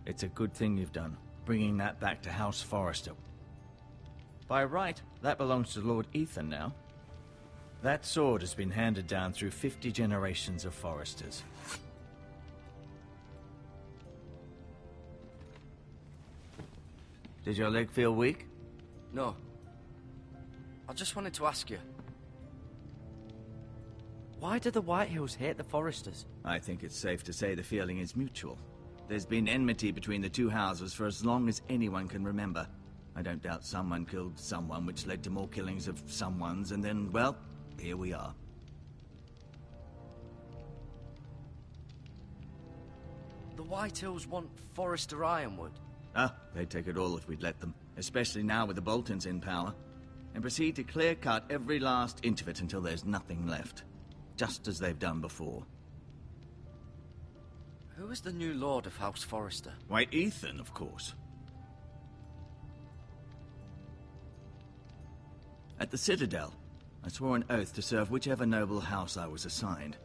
It's a good thing you've done, bringing that back to House Forrester. By right, that belongs to Lord Ethan now. That sword has been handed down through 50 generations of Forresters. Did your leg feel weak? No. I just wanted to ask you. Why do the Whitehills hate the Forresters? I think it's safe to say the feeling is mutual. There's been enmity between the two houses for as long as anyone can remember. I don't doubt someone killed someone, which led to more killings of someones, and then, well, here we are. The Whitehills want Forrester Ironwood. Ah, they'd take it all if we'd let them, especially now with the Boltons in power, and proceed to clear-cut every last inch of it until there's nothing left, just as they've done before. Who is the new Lord of House Forrester? Why, Ethan, of course. At the Citadel, I swore an oath to serve whichever noble house I was assigned.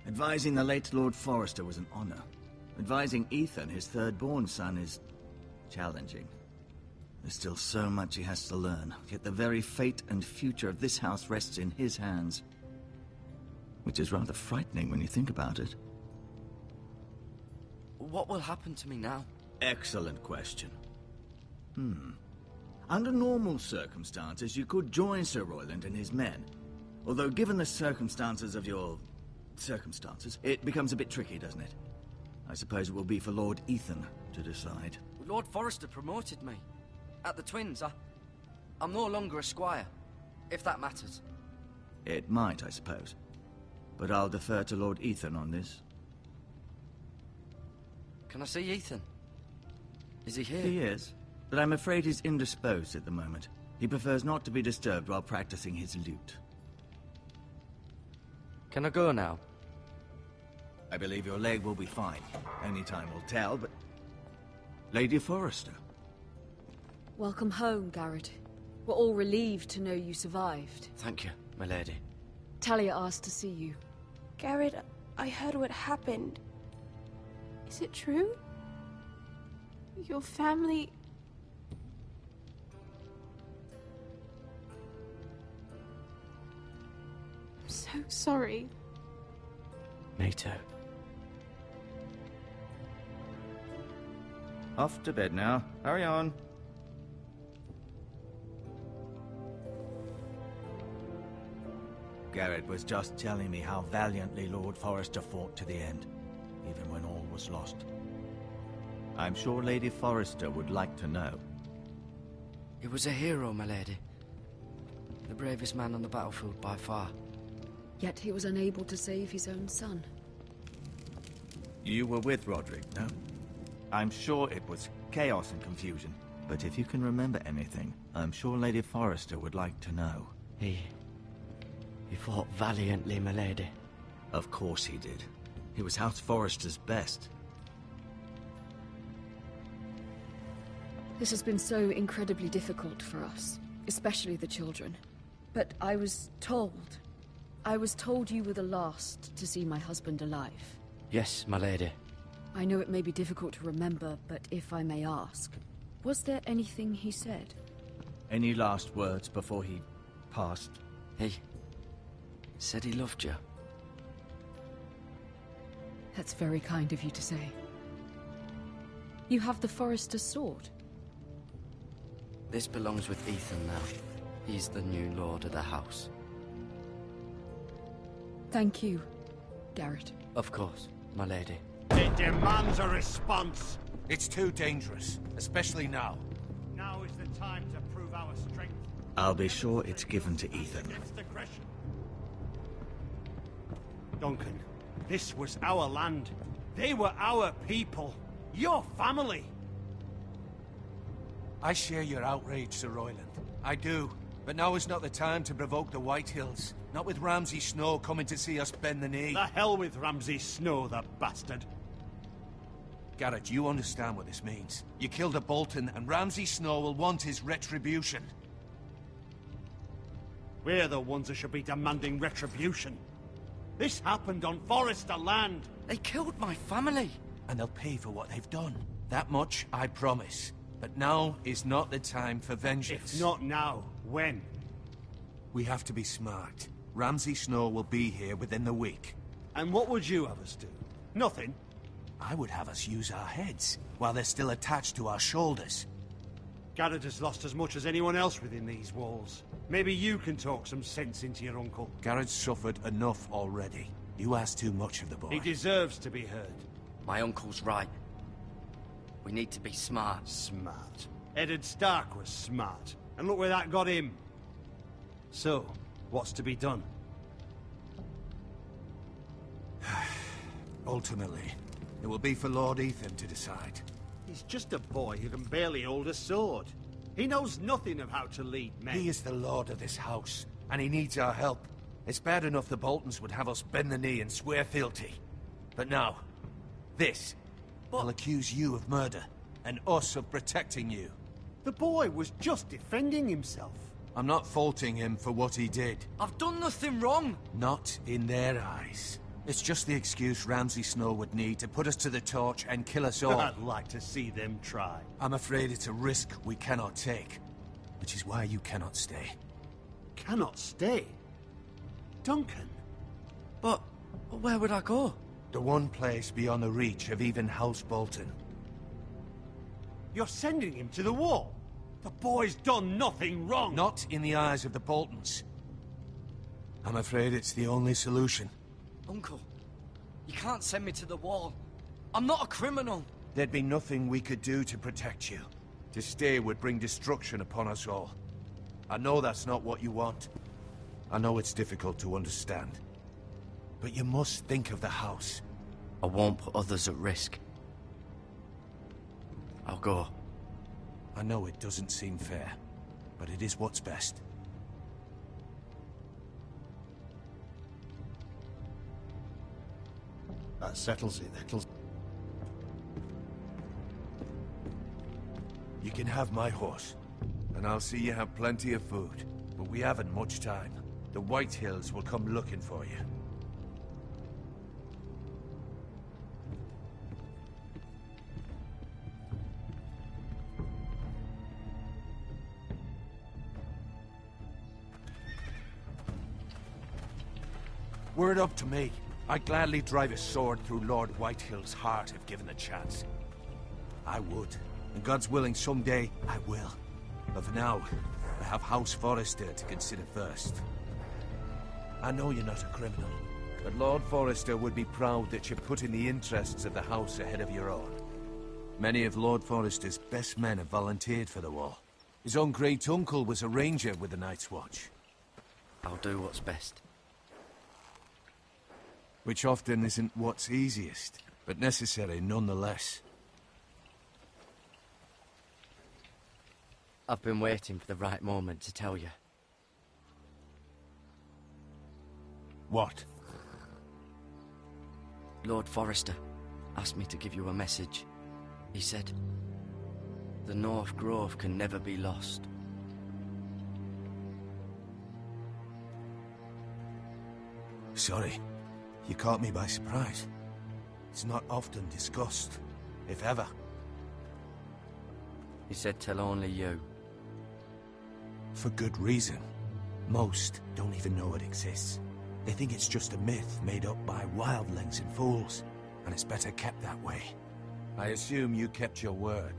Advising the late Lord Forrester was an honor. Advising Ethan, his third-born son, is challenging. There's still so much he has to learn, yet the very fate and future of this house rests in his hands. Which is rather frightening when you think about it. What will happen to me now? Excellent question. Under normal circumstances, you could join Sir Royland and his men. Although given the circumstances of your... circumstances, it becomes a bit tricky, doesn't it? I suppose it will be for Lord Ethan to decide. Lord Forrester promoted me. At the Twins, I'm no longer a squire, if that matters. It might, I suppose. But I'll defer to Lord Ethan on this. Can I see Ethan? Is he here? He is, but I'm afraid he's indisposed at the moment. He prefers not to be disturbed while practicing his lute. Can I go now? I believe your leg will be fine. Only time will tell, but... Lady Forrester. Welcome home, Garrett. We're all relieved to know you survived. Thank you, my lady. Talia asked to see you. Garrett, I heard what happened. Is it true? Your family... I'm so sorry. Me too. Off to bed now. Hurry on. Garrett was just telling me how valiantly Lord Forrester fought to the end, even when all was lost. I'm sure Lady Forrester would like to know. He was a hero, my lady. The bravest man on the battlefield by far. Yet he was unable to save his own son. You were with Roderick, no? I'm sure it was chaos and confusion. But if you can remember anything, I'm sure Lady Forrester would like to know. He fought valiantly, my lady. Of course he did. He was House Forrester's best. This has been so incredibly difficult for us, especially the children. But I was told you were the last to see my husband alive. Yes, my lady. I know it may be difficult to remember, but if I may ask, was there anything he said? Any last words before he passed? He said he loved you. That's very kind of you to say. You have the Forrester's sword. This belongs with Ethan now. He's the new lord of the house. Thank you, Garrett. Of course, my lady. It demands a response. It's too dangerous, especially now. Now is the time to prove our strength. I'll be sure it's given to Ethan. Against aggression. Duncan, this was our land. They were our people. Your family. I share your outrage, Sir Royland. I do. But now is not the time to provoke the Whitehills. Not with Ramsay Snow coming to see us bend the knee. The hell with Ramsay Snow, the bastard. Garrett, you understand what this means. You killed a Bolton, and Ramsay Snow will want his retribution. We're the ones that should be demanding retribution. This happened on Forrester land. They killed my family. And they'll pay for what they've done. That much I promise. But now is not the time for vengeance. If not now, when? We have to be smart. Ramsay Snow will be here within the week. And what would you have us do? Nothing? I would have us use our heads, while they're still attached to our shoulders. Garrett has lost as much as anyone else within these walls. Maybe you can talk some sense into your uncle. Garrett's suffered enough already. You ask too much of the boy. He deserves to be heard. My uncle's right. We need to be smart. Smart. Eddard Stark was smart. And look where that got him. So, what's to be done? Ultimately, it will be for Lord Ethan to decide. He's just a boy who can barely hold a sword. He knows nothing of how to lead men. He is the lord of this house, and he needs our help. It's bad enough the Boltons would have us bend the knee and swear fealty. But now, this will accuse you of murder, and us of protecting you. The boy was just defending himself. I'm not faulting him for what he did. I've done nothing wrong. Not in their eyes. It's just the excuse Ramsay Snow would need to put us to the torch and kill us all. I'd like to see them try. I'm afraid it's a risk we cannot take, which is why you cannot stay. Cannot stay? Duncan? But where would I go? The one place beyond the reach of even House Bolton. You're sending him to the wall? The boy's done nothing wrong! Not in the eyes of the Boltons. I'm afraid it's the only solution. Uncle, you can't send me to the wall. I'm not a criminal. There'd be nothing we could do to protect you. To stay would bring destruction upon us all. I know that's not what you want. I know it's difficult to understand. But you must think of the house. I won't put others at risk. I'll go. I know it doesn't seem fair, but it is what's best. That settles it. You can have my horse, and I'll see you have plenty of food. But we haven't much time. The White Hills will come looking for you. Were it up to me, I'd gladly drive a sword through Lord Whitehill's heart if given the chance. I would. And God's willing, someday I will. But for now, I have House Forrester to consider first. I know you're not a criminal, but Lord Forrester would be proud that you're putting the interests of the house ahead of your own. Many of Lord Forrester's best men have volunteered for the war. His own great-uncle was a ranger with the Night's Watch. I'll do what's best. Which often isn't what's easiest, but necessary nonetheless. I've been waiting for the right moment to tell you. What? Lord Forrester asked me to give you a message. He said, the North Grove can never be lost. Sorry. You caught me by surprise. It's not often discussed, if ever. He said tell only you. For good reason. Most don't even know it exists. They think it's just a myth made up by wildlings and fools, and it's better kept that way. I assume you kept your word.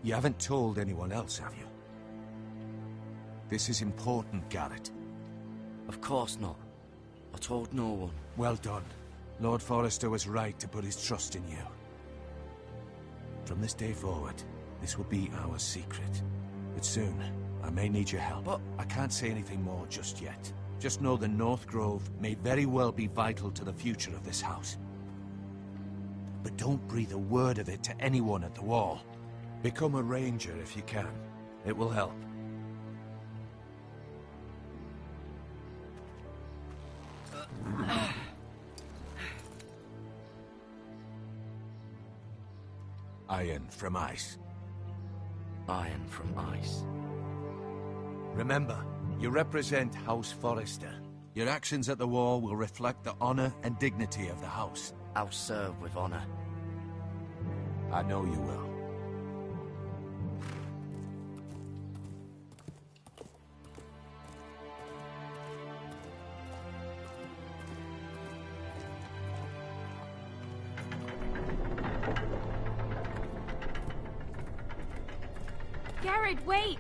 You haven't told anyone else, have you? This is important, Garrett. Of course not. I told no one. Well done. Lord Forrester was right to put his trust in you. From this day forward, this will be our secret. But soon, I may need your help. But I can't say anything more just yet. Just know the North Grove may very well be vital to the future of this house. But don't breathe a word of it to anyone at the wall. Become a ranger if you can. It will help. Iron from ice. Iron from ice. Remember, you represent House Forrester. Your actions at the wall will reflect the honor and dignity of the house. I'll serve with honor. I know you will. Garrett, wait!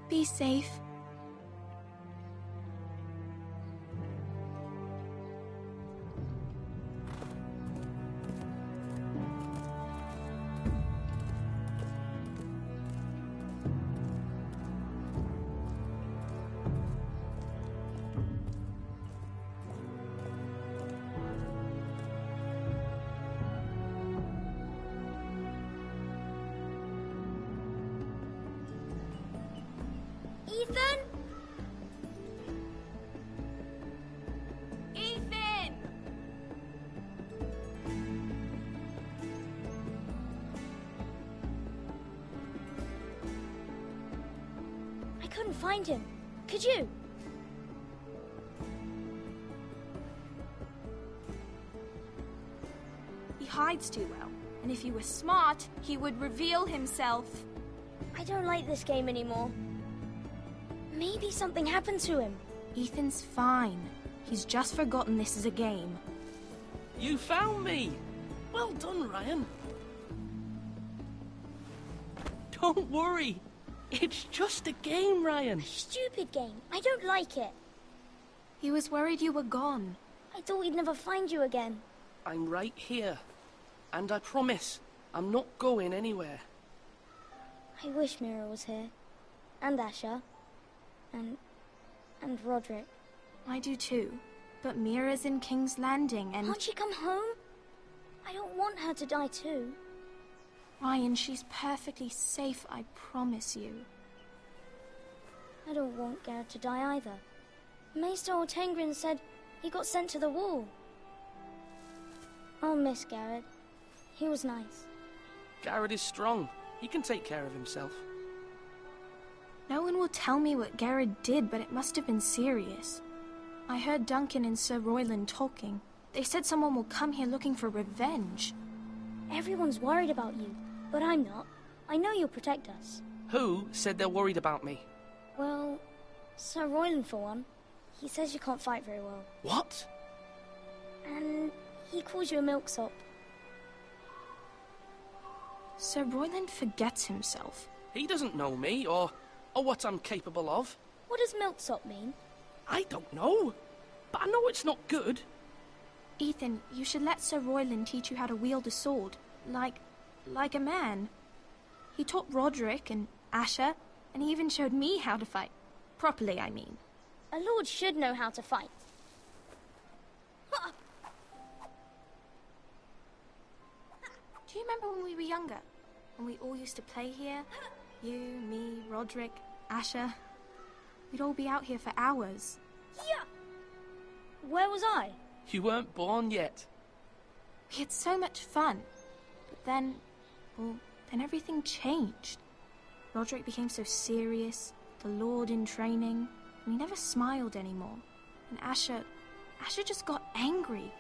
Be safe. Ethan? Ethan! I couldn't find him. Could you? He hides too well, and if he were smart, he would reveal himself. I don't like this game anymore. Maybe something happened to him. Ethan's fine. He's just forgotten this is a game. You found me! Well done, Ryan. Don't worry. It's just a game, Ryan. Stupid game. I don't like it. He was worried you were gone. I thought we'd never find you again. I'm right here. And I promise, I'm not going anywhere. I wish Mira was here. And Asher. And Roderick. I do too. But Mira's in King's Landing and... Can't she come home? I don't want her to die too. Ryan, she's perfectly safe, I promise you. I don't want Garrett to die either. Maester Ortengrin said he got sent to the wall. I'll miss Garrett. He was nice. Garrett is strong. He can take care of himself. No one will tell me what Garrett did, but it must have been serious. I heard Duncan and Sir Royland talking. They said someone will come here looking for revenge. Everyone's worried about you, but I'm not. I know you'll protect us. Who said they're worried about me? Well, Sir Royland for one. He says you can't fight very well. What? And he calls you a milksop. Sir Royland forgets himself. He doesn't know me, or what I'm capable of. What does milksop mean? I don't know, but I know it's not good. Ethan, you should let Sir Royland teach you how to wield a sword. Like a man. He taught Roderick and Asher, and he even showed me how to fight. Properly, I mean. A lord should know how to fight. Do you remember when we were younger? When we all used to play here? You, me, Roderick, Asher. We'd all be out here for hours. Yeah! Where was I? You weren't born yet. We had so much fun. But then, well, then everything changed. Roderick became so serious, the Lord in training, and he never smiled anymore. And Asher just got angry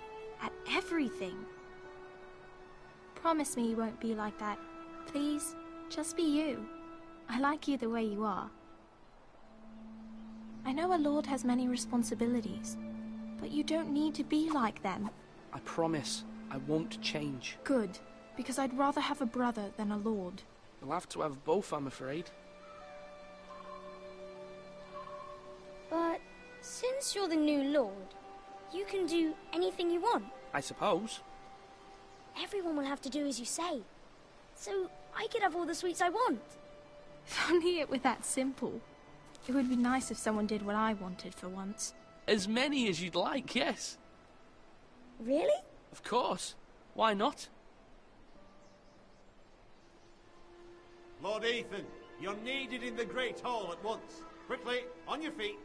at everything. Promise me you won't be like that. Please, just be you. I like you the way you are. I know a lord has many responsibilities, but you don't need to be like them. I promise I won't change. Good, because I'd rather have a brother than a lord. You'll have to have both, I'm afraid. But since you're the new lord, you can do anything you want. I suppose. Everyone will have to do as you say. So I could have all the sweets I want. If only it were that simple. It would be nice if someone did what I wanted for once. As many as you'd like, yes. Really? Of course. Why not? Lord Ethan, you're needed in the Great Hall at once. Quickly, on your feet.